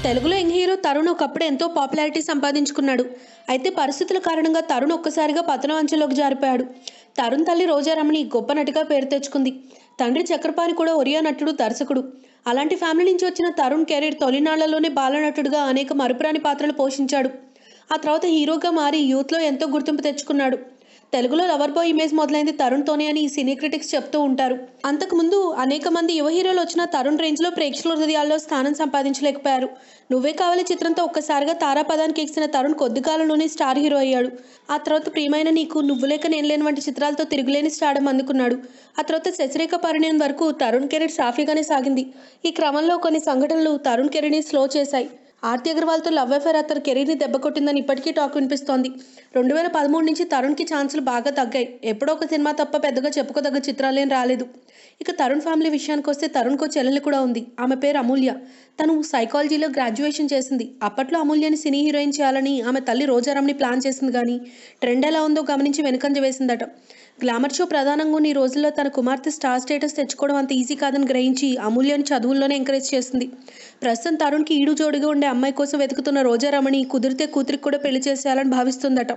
తెలుగులో young hero Tarun ఒకప్పుడు ఎంతో పాపులారిటీ సంపాదించుకున్నాడు. అయితే పరిస్థితుల కారణంగా తరుణ్ ఒక్కసారిగా పతనం అంచెలోకి జారిపోయాడు. తరుణ్ తల్లి రోజారమణి గొప్ప నటిగా పేరు తెచ్చుకుంది. తండ్రి చక్రపాణి కూడా ఒరియా నటుడు, దర్శకుడు. అలాంటి ఫ్యామిలీ నుంచి వచ్చిన తరుణ్ కెరీర్ తొలినాళ్లలోనే బాలనటుడుగా అనేక మరుపురాని పాత్రలు పోషించాడు. ఆ తర్వాత హీరోగా మారి యూత్లో ఎంతో గుర్తింపు తెచ్చుకున్నాడు. తెలుగులో లవర్ బాయ్ ఇమేజ్ మొదలైంది తరుణ్తోనే అని సినీ క్రిటిక్స్ చెప్తూ ఉంటారు. అంతకుముందు అనేక మంది యువ హీరోలు వచ్చిన తరుణ్ రేంజ్లో ప్రేక్షకుల హృదయాల్లో స్థానం సంపాదించలేకపోయారు. నువ్వే కావాలి చిత్రంతో ఒక్కసారిగా తారాపదానికి ఎక్కిన తరుణ్ కొద్ది కాలంలోనే స్టార్ హీరో అయ్యాడు. ఆ తర్వాత ప్రియమైన నీకు, నువ్వు లేక నేను లేని వంటి చిత్రాలతో తిరుగులేని స్టార్డం అందుకున్నాడు. ఆ తర్వాత శశిరేఖ పరిణయం వరకు తరుణ్ కెరీర్ సాఫీగానే సాగింది. ఈ క్రమంలో కొన్ని సంఘటనలు తరుణ్ కెరీర్ని స్లో చేశాయి. ఆర్తి అగర్వాల్తో లవ్ అఫేర్ అతని కెరీర్ని దెబ్బకొట్టిందని ఇప్పటికీ టాక్ వినిపిస్తోంది. 2013 నుంచి తరుణ్కి ఛాన్సులు బాగా తగ్గాయి. ఎప్పుడో ఒక సినిమా తప్ప పెద్దగా చెప్పుకోదగ్గ చిత్రాలేం రాలేదు. ఇక తరుణ్ ఫ్యామిలీ విషయానికి వస్తే తరుణ్కో చెల్లెలు కూడా ఉంది. ఆమె పేరు అమూల్య. తను సైకాలజీలో గ్రాడ్యుయేషన్ చేసింది. అప్పట్లో అమూల్యని సినీ హీరోయిన్ చేయాలని ఆమె తల్లి రోజారామ్ని ప్లాన్ చేసింది. కానీ ట్రెండ్ ఎలా ఉందో గమనించి వెనుకంజ వేసిందట. గ్లామర్ షో ప్రధానంగా ఉన్న ఈ రోజుల్లో తన కుమార్తె స్టార్ స్టేటస్ తెచ్చుకోవడం అంత ఈజీ కాదని గ్రహించి అమూల్యని చదువుల్లోనే ఎంకరేజ్ చేసింది. ప్రస్తుతం తరుణ్కి ఈడు జోడిగా ఉండే అమ్మాయి కోసం వెతుకుతున్న రోజారమణి కుదిరితే కూతురికి కూడా పెళ్లి చేసేయాలని భావిస్తుందట.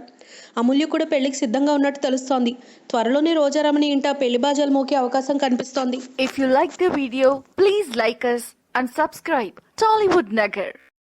అమూల్య కూడా పెళ్లికి సిద్ధంగా ఉన్నట్టు తెలుస్తోంది. త్వరలోనే రోజారమణి ఇంట పెళ్లి బాజాలు మోకే అవకాశం కనిపిస్తోంది. If you like the video, please like us and subscribe Tollywood Nagar.